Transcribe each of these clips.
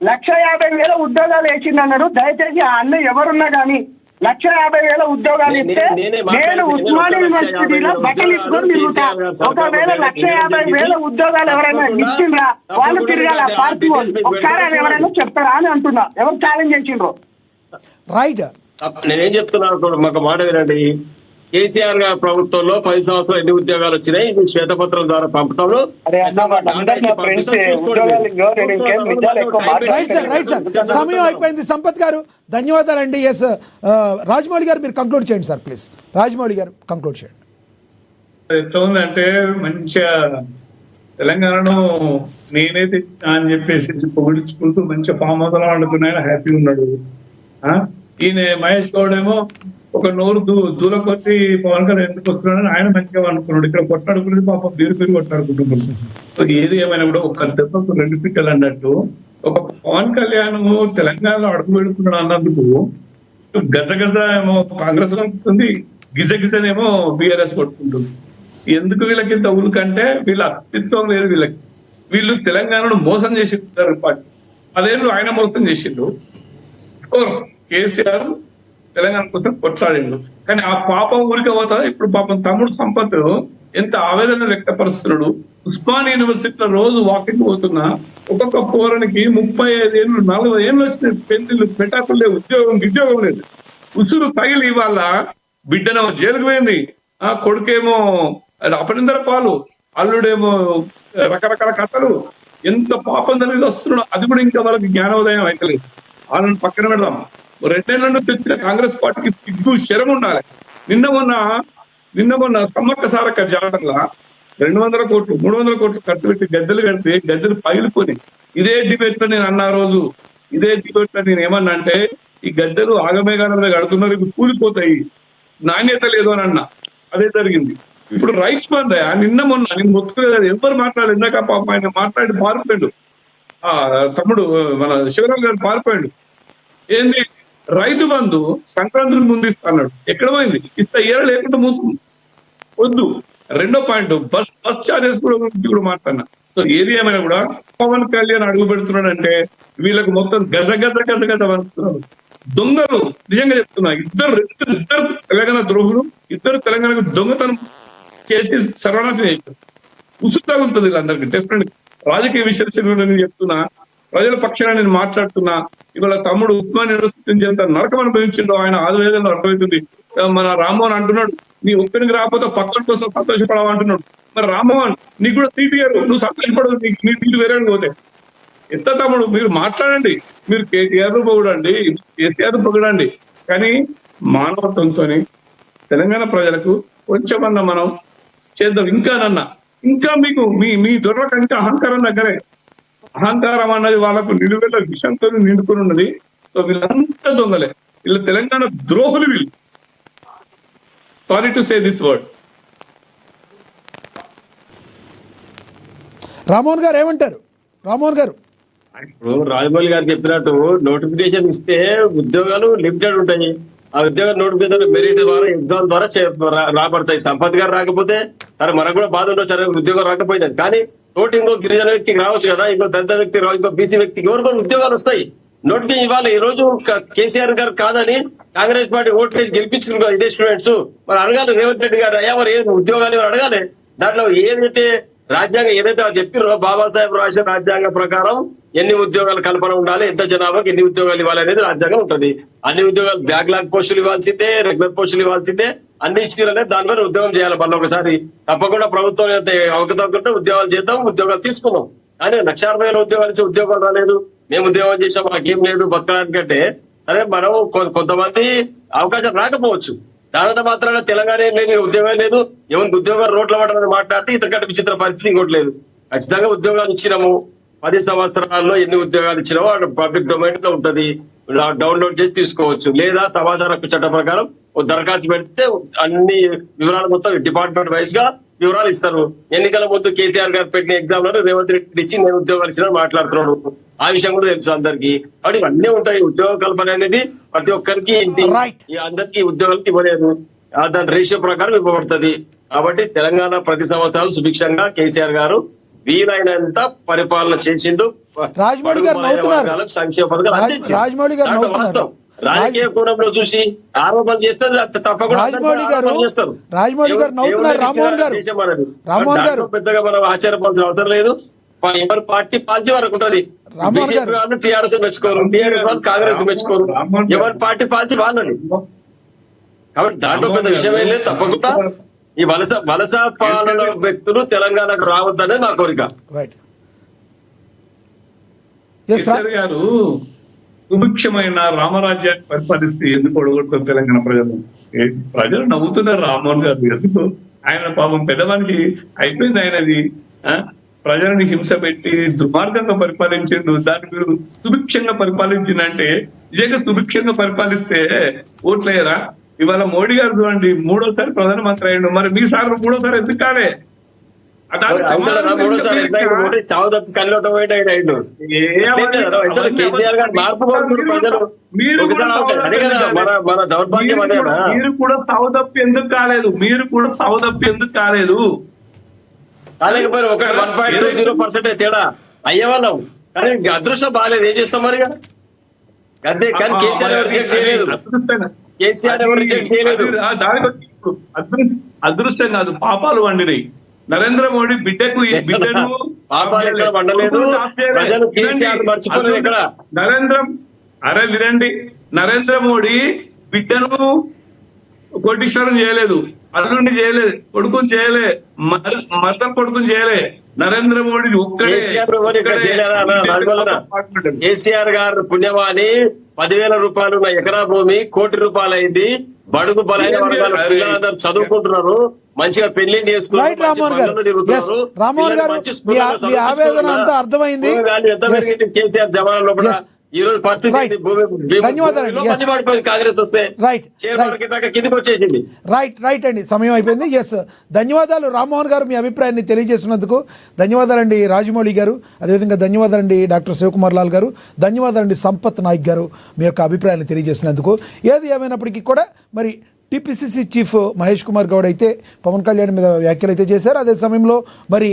150,000 ఉద్యోగాలు వేసిందన్నారు. దయచేసి ఆ అన్న ఎవరున్నా కానీ 150,000 ఉద్యోగాలు ఇస్తే నేను ఉస్మానియా యూనివర్సిటీలో బట్టలు ఇచ్చుకొని తిరుగుతా. ఒకవేళ 150,000 ఉద్యోగాలు ఎవరైనా ఇచ్చిండ్రా వాళ్ళు తిరగాల పార్టీ వాళ్ళు ఒకసారి అని ఎవరైనా చెప్తారా అని అంటున్నా. ఎవరు ఛాలెంజ్ చేసిండ్రు? రైట్, నేనేం చెప్తున్నాను మాకు మాట వినండి. కేసీఆర్ గారి ప్రభుత్వంలో 10 సంవత్సరాలు ఎన్ని ఉద్యోగాలు వచ్చినాయి శ్వేతపత్రం ద్వారా పంపుతాము. రైట్ సార్, రైట్ సార్, సమయం అయిపోయింది. సంపత్ గారు ధన్యవాదాలండి. ఎస్, రాజమౌళి గారు మీరు కంక్లూడ్ చేయండి సార్ ప్లీజ్. రాజమౌళి గారు కంక్లూడ్ చేయండి. ఎట్లా ఉందంటే మంచిగా తెలంగాణను నేనైతే అని చెప్పేసి పొగిడించుకుంటూ మంచిగా ఫామ్ హౌస్లో వండుకున్నాయని హ్యాపీగా ఉన్నాడు. ఈయన మహేష్ గౌడ్ ఏమో ఒక నోరు దూరం కొట్టి పవన్ కళ్యాణ్ ఎందుకు వస్తున్నాడని ఆయన మంచిగా అనుకున్నాడు. ఇక్కడ కొట్టాడుకునేది పాపం పేరు కొట్టాడుకుంటున్నాడు. ఏది ఏమైనా కూడా ఒక దెబ్బకు 2 పిట్టలు అన్నట్టు ఒక పవన్ కళ్యాణ్ తెలంగాణలో అడుగు పెడుతున్నాడు అన్నందుకు గజ ఏమో కాంగ్రెస్ కొట్టుకుంటుంది, గిజనేమో బీఆర్ఎస్ కొట్టుకుంటుంది. ఎందుకు వీళ్ళకి ఇంత ఉలుకంటే వీళ్ళ అస్తిత్వం లేదు వీళ్ళకి. వీళ్ళు తెలంగాణను మోసం చేసింటారు. 10 ఏళ్ళు ఆయన మోసం చేసిండు. కోర్స్ కేసీఆర్ తెలంగాణ కోసం కొట్లాడిండు, కానీ ఆ పాపం ఊరికే పోతా. ఇప్పుడు పాపం తమ్ముడు సంపత్ ఎంత ఆవేదన వ్యక్తపరుస్తున్నాడు. ఉస్మానియా యూనివర్సిటీలో రోజు వాకింగ్ పోతున్నా ఒక్కొక్క పోరానికి 35 ఏళ్ళు 40 ఏళ్ళు వచ్చిన పెళ్లిళ్ళు పెట్టాకులు లేవు, ఉద్యోగం లేదు. ఉసురు తగిలి ఇవాళ బిడ్డనేమో జైలుకు పోయింది, ఆ కొడుకేమో అపనిందర పాలు, అల్లుడేమో రకరకాల కథలు. ఎంత పాపం జరిగి వస్తున్నాడు. అది కూడా ఇంకా వాళ్ళకి జ్ఞానోదయం అయితలేదు. వాళ్ళని పక్కన పెడదాం. 2 ఏళ్ళ నుండి తెచ్చిన కాంగ్రెస్ పార్టీకి సిగ్గు శరం ఉండాలి. నిన్న మొన్న సమ్మక్క సారక్క జాతరలా 200 కోట్లు 300 కోట్లు ఖర్చు పెట్టి గద్దెలు కడితే గద్దెలు పగిలిపోయి ఇదే డిబేట్ లో నేను అన్న రోజు, ఇదే డిబేట్ లో నేను ఏమన్నా అంటే ఈ గద్దెలు ఆగమేఘాల కడుతున్నారు, ఇవి కూలిపోతాయి, నాణ్యత లేదు అని అన్నా. అదే జరిగింది. ఇప్పుడు రైట్స్ బంద్ నిన్న మొన్న నేను మొత్తుకోలేదు, ఎవరు మాట్లాడలేదు. ఇందాక పాపం ఆయన మాట్లాడి పారిపోయాడు. తమ్ముడు మన శివరామ్ గారు పారిపోయాడు. ఏంది రైతు బంధు సంక్రాంతికి ముందు ఇస్తా అన్నాడు. ఎక్కడ పోయింది? ఇస్తా ఏళ్ళు లేకుండా మూసుకుంది. వద్దు. 2వ పాయింట్ బస్ ఛార్జెస్ కూడా మాట్లాడినా. సో ఏది ఏమైనా కూడా పవన్ కళ్యాణ్ అడుగు పెడుతున్నాడు అంటే వీళ్ళకి మొత్తం గజ వస్తున్నారు. దొంగలు నిజంగా చెప్తున్నా. ఇద్దరు తెలంగాణ ద్రోహులు, ఇద్దరు తెలంగాణకు దొంగతనం చేసి సర్వనాశనం చేశారు. ఉసుగా ఉంటుంది వీళ్ళందరికీ. డెఫినెట్ రాజకీయ విశ్లేషణ చెప్తున్నా, ప్రజల పక్షాన నేను మాట్లాడుతున్నా. ఇవాళ తమ్ముడు ఉస్మానియా యూనివర్సిటీ ఎంత నరకం అనుభవించిండో ఆయన ఆవేదనలో అర్థమవుతుంది. మన రామ్మోహన్ అంటున్నాడు, నీ ఒక్కడికి రాకపోతే పక్కన కోసం సంతోషపడవు అంటున్నాడు. మరి రామ్మోహన్ నీకు కూడా సీటు ఇయ్యరు, నువ్వు సంతోషపడవు, నీ సీటు వేరే పోతే ఎంత. తమ్ముడు మీరు మాట్లాడండి, మీరు కేటీఆర్ పొగడండి, కేసీఆర్ పొగడండి, కానీ మానవత్వంతో తెలంగాణ ప్రజలకు కొంచెమన్నా మనం చేద్దాం. ఇంకా మీకు మీ దొరలకు ఇంకా అహంకారం దగ్గరే. అహంకారం అన్నది వాళ్ళకు నిలువెల్ల విషంతో నిండుకుని ఉన్నది. సో వీళ్ళంతా దొంగలే, వీళ్ళు తెలంగాణ ద్రోహులు. వీళ్ళు sorry to say this word. Rammohan గారు ఏమంటారు? రామ్మోహన్ గారు, ఇప్పుడు రాజమౌళి గారు చెప్పినట్టు నోటిఫికేషన్ ఇస్తే ఉద్యోగాలు లిమిటెడ్ ఉంటాయి. ఆ ఉద్యోగ నోటిఫికేషన్ మెరిట్ ద్వారా ఎగ్జామ్ ద్వారా రాబడతాయి. సంపత్ గారు రాకపోతే సరే మనకు కూడా బాధ ఉండదు, సరే ఉద్యోగం రాకపోయింది. కానీ తోటి ఇంకో గిరిజన వ్యక్తికి రావచ్చు కదా, ఇంకో దళిత వ్యక్తికి రావచ్చు, ఇంకో బీసీ వ్యక్తికి ఎవరికొన్ని ఉద్యోగాలు వస్తాయి. నోటిఫికేషన్ ఇవ్వాలి. ఈ రోజు కేసీఆర్ గారు కాదని కాంగ్రెస్ పార్టీ ఓటు వేసి గెలిపించుకున్నారు ఇదే స్టూడెంట్స్. మరి అడగాలి రేవంత్ రెడ్డి గారు, అయ్యా మరి ఉద్యోగాలు అడగాలి. దాంట్లో ఏదైతే రాజ్యాంగం ఏదైతే చెప్పారో బాబాసాహెబ్ రాసిన రాజ్యాంగం ప్రకారం ఎన్ని ఉద్యోగాలు కల్పన ఉండాలి, ఎంత జనాభాకి ఎన్ని ఉద్యోగాలు ఇవ్వాలి అనేది రాజ్యాంగం ఉంటుంది. అన్ని ఉద్యోగాలు బ్యాక్లాగ్ పోస్టులు ఇవ్వాల్సిందే, రెగ్యులర్ పోస్టులు ఇవ్వాల్సిందే, అన్ని ఇచ్చినారనే దాని మీద ఉద్యోగం చేయాలి. మళ్ళీ ఒకసారి తప్పకుండా ప్రభుత్వం అవకతవకుంటే ఉద్యోగాలు చేద్దాం, ఉద్యోగాలు తీసుకుందాం. కానీ 1,60,000 ఉద్యోగాలు ఇచ్చి ఉద్యోగాలు రాలేదు, మేము ఉద్యోగం చేసాం, మాకేం లేదు బతకడానికంటే సరే మనం కొంతమంది అవకాశం రాకపోవచ్చు. దానితో మాత్రాన తెలంగాణ ఏం లేదు, ఉద్యోగం లేదు, ఎవరికి ఉద్యోగాలు రోడ్ల పడాలని మాట్లాడితే ఇంతకంటే విచిత్ర పరిస్థితి ఇంకోటి లేదు. ఖచ్చితంగా ఉద్యోగాలు ఇచ్చినాము. 10 సంవత్సరాల్లో ఎన్ని ఉద్యోగాలు ఇచ్చినామో పబ్లిక్ డొమైన్ లో ఉంటది, డౌన్లోడ్ చేసి తీసుకోవచ్చు. లేదా సమాచార హక్కు చట్టం ప్రకారం దరఖాస్తు పెడితే అన్ని వివరాలు మొత్తం డిపార్ట్మెంట్ వైజ్ గా వివరాలు ఇస్తారు. ఎన్నికల ముందు కేటీఆర్ గారు పెట్టిన ఎగ్జామ్ లో రేవంత్ రెడ్డి ఇచ్చి నేను ఉద్యోగాలు ఇచ్చిన మాట్లాడుతున్నాడు. ఆ విషయం కూడా తెలుసు అందరికి. కాబట్టి ఇవన్నీ ఉంటాయి. ఉద్యోగ కల్పన అనేది ప్రతి ఒక్కరికి అందరికి ఉద్యోగాలకి ఇవ్వలేదు, దాని రేషియో ప్రకారం ఇవ్వబడుతుంది. కాబట్టి తెలంగాణ ప్రతి సంవత్సరాలు సుభిక్షంగా కేసీఆర్ గారు వీలైనంత పరిపాలన చేసిండు. రాజమౌళి గారు నవ్వుతున్నారు. సంక్షేమ పథకాలు అందించిండు. రాజమౌళి గారు దాంట్లో నవ్వుతున్నారు. వాస్తవం. రాజకీయ కోణంలో చూసి ఆరోపణలు చేస్తే తప్పకుండా రాజమౌళి గారు నవ్వుతున్నారు. రామ్మోహన్ గారు పెద్దగా మనం ఆశ్చర్యపోవాల్సిన అవసరం లేదు. ఎవరి పార్టీ పాల్చే వరకు ఉంటది. బీజేపీ వాళ్ళు టీఆర్ఎస్ మెచ్చుకోరు, టీఆర్ఎస్ వాళ్ళు కాంగ్రెస్ మెచ్చుకోరు. ఎవరి పార్టీ పాల్చి వాళ్ళని. కాబట్టి దాంట్లో పెద్ద విషయం ఏం లేదు. తప్పకుండా ఈ వలస పాలన వ్యక్తులు తెలంగాణకు రావద్దనే నా కోరిక. గారు సుభిక్షమైన రామరాజ్యాన్ని పరిపాలిస్తే ఎందుకు ఒడగొడుతారు తెలంగాణ ప్రజలు నవ్వుతున్నారు. రామ్మోహన్ గారు ఎందుకు? ఆయన పాపం పెద్దవానికి అయిపోయింది. ఆయనది ప్రజలని హింస పెట్టి దుర్మార్గంగా పరిపాలించిండు. దాన్ని మీరు సుభిక్షంగా పరిపాలించిందంటే నిజంగా సుభిక్షంగా పరిపాలిస్తే ఓట్లేయరా? ఇవాళ మోడీ గారు చూడండి 3వ సారి ప్రధానమంత్రి అయ్యిండు. మరి మీ సార్ 3వ సారి ఎందుకు కాలే? మీరు కూడా సౌదప్పి ఎందుకు కాలేదు? కాలేకపోయారు. 1.20% తేడా అయ్యేవాళ్ళం. కానీ అదృష్టం బాగాలేదు. ఏం చేస్తాం మరి? అదే కానీ కేసీఆర్ ఎవరు రిజెక్ట్ చేయలేదు. అదృష్టం కాదు, పాపాలు వండినాయి. నరేంద్ర మోడీ బిడ్డను పాపాలు ఎక్కడ వండలేదు. ప్రజలు కేసీఆర్ మర్చిపోలేదు. ఎక్కడ నరేంద్ర మోడీ బిడ్డను కోటీశ్వరం చేయలేదు, అల్లుడిని చేయలేదు, కొడుకుని చేయలే, మర్దం కొడుకుని చేయలే. నరేంద్ర మోడీ కేసీఆర్ గారు పుణ్యమాని 10,000 రూపాయలు ఉన్న ఎకరా భూమి కోటి రూపాయలు అయింది. బడుగు బలైన వర్గాల పిల్లలందరూ చదువుకుంటున్నారు, మంచిగా పెళ్లి చేసుకున్నారు. రామ్మోహన్ గారు మీ ఆవేదన అంతా అర్థమైంది. కేసీఆర్ జమానాలో కూడా ఈ రోజు పరిస్థితి కాంగ్రెస్ వస్తే కిందికి వచ్చేసింది. రైట్ అండి, సమయం అయిపోయింది. ధన్యవాదాలు రామ్మోహన్ గారు, మీ అభిప్రాయాన్ని తెలియజేసినందుకు ధన్యవాదాలండి. రాజమౌళి గారు, అదేవిధంగా ధన్యవాదాలండి డాక్టర్ శివకుమార్ లాల్ గారు, ధన్యవాదాలండి సంపత్ నాయక్ గారు, మీ యొక్క అభిప్రాయాన్ని తెలియజేసినందుకు. ఏది ఏమైనప్పటికీ కూడా మరి టీపీసీసీ చీఫ్ మహేష్ కుమార్ గౌడ్ అయితే పవన్ కళ్యాణ్ మీద వ్యాఖ్యలు అయితే చేశారు. అదే సమయంలో మరి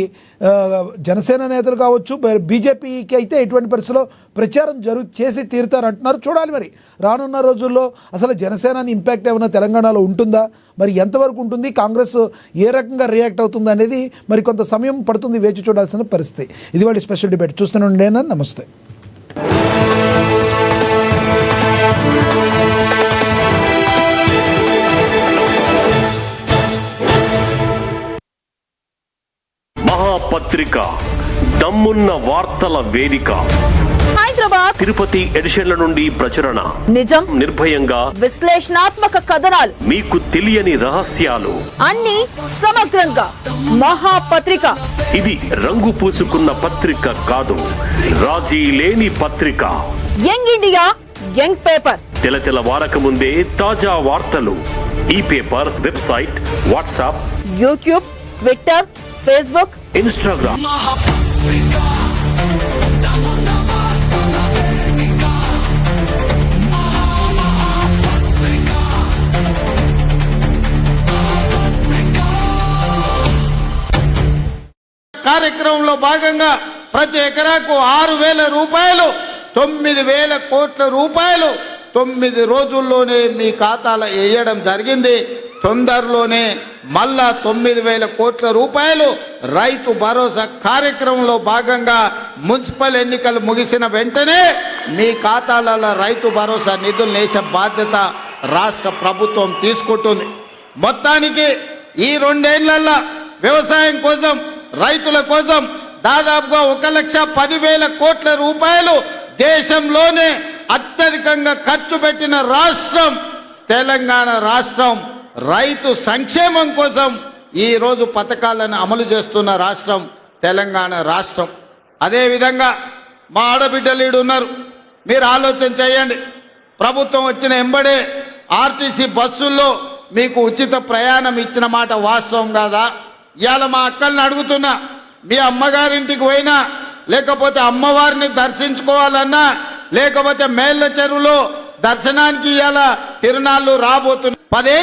జనసేన నేతలు కావచ్చు, బీజేపీకి అయితే ఎటువంటి పరిస్థితుల్లో ప్రచారం చేసి తీరుతారంటున్నారు. చూడాలి మరి రానున్న రోజుల్లో అసలు జనసేన ఇంపాక్ట్ ఏమైనా తెలంగాణలో ఉంటుందా, మరి ఎంతవరకు ఉంటుంది, కాంగ్రెస్ ఏ రకంగా రియాక్ట్ అవుతుందా అనేది మరి కొంత సమయం పడుతుంది, వేచి చూడాల్సిన పరిస్థితి. ఇది వాళ్ళ స్పెషల్ డిబేట్. చూస్తూనే నమస్తే. పత్రిక దమ్మున్న వార్తల వేదిక. హైదరాబాద్ తిరుపతి ఎడిషన్ల నుండి ప్రచురణ. నిజం, నిర్భయంగా, విశ్లేషణాత్మక కథనాలు, మీకు తెలియని రహస్యాలు, అన్ని సమగ్రంగా. మహాపత్రిక. ఇది రంగు పూసుకున్న పత్రిక కాదు, రాజీ లేని పత్రిక. Young India, young paper. తెలతెల వారక ముందే తాజా వార్తలు. ఈ paper website, WhatsApp, YouTube, Twitter, Facebook, Instagram. కార్యక్రమంలో భాగంగా ప్రతి ఎకరాకు 6,000 రూపాయలు, 9,000 కోట్ల రూపాయలు 9 రోజుల్లోనే మీ ఖాతాలో వేయడం జరిగింది. తొందరలోనే మళ్ళా 9,000 కోట్ల రూపాయలు రైతు భరోసా కార్యక్రమంలో భాగంగా మున్సిపల్ ఎన్నికలు ముగిసిన వెంటనే మీ ఖాతాలలో రైతు భరోసా నిధులు వేసే బాధ్యత రాష్ట్ర ప్రభుత్వం తీసుకుంటుంది. మొత్తానికి ఈ 2 ఏళ్లలో వ్యవసాయం కోసం, రైతుల కోసం దాదాపుగా 1,10,000 కోట్ల రూపాయలు దేశంలోనే అత్యధికంగా ఖర్చు పెట్టిన రాష్ట్రం తెలంగాణ రాష్ట్రం. రైతు సంక్షేమం కోసం ఈ రోజు పథకాలను అమలు చేస్తున్న రాష్ట్రం తెలంగాణ రాష్ట్రం. అదేవిధంగా మా ఆడబిడ్డలు ఉన్నారు, మీరు ఆలోచన చేయండి. ప్రభుత్వం వచ్చిన ఎంబడే ఆర్టీసీ బస్సుల్లో మీకు ఉచిత ప్రయాణం ఇచ్చిన మాట వాస్తవం కాదా? ఇవాళ మా అక్కల్ని అడుగుతున్నా, మీ అమ్మగారింటికి పోయినా, లేకపోతే అమ్మవారిని దర్శించుకోవాలన్నా, లేకపోతే మేళ్ల చెరువులో దర్శనానికి ఇవాళ తిరునాళ్ళు రాబోతున్నా 10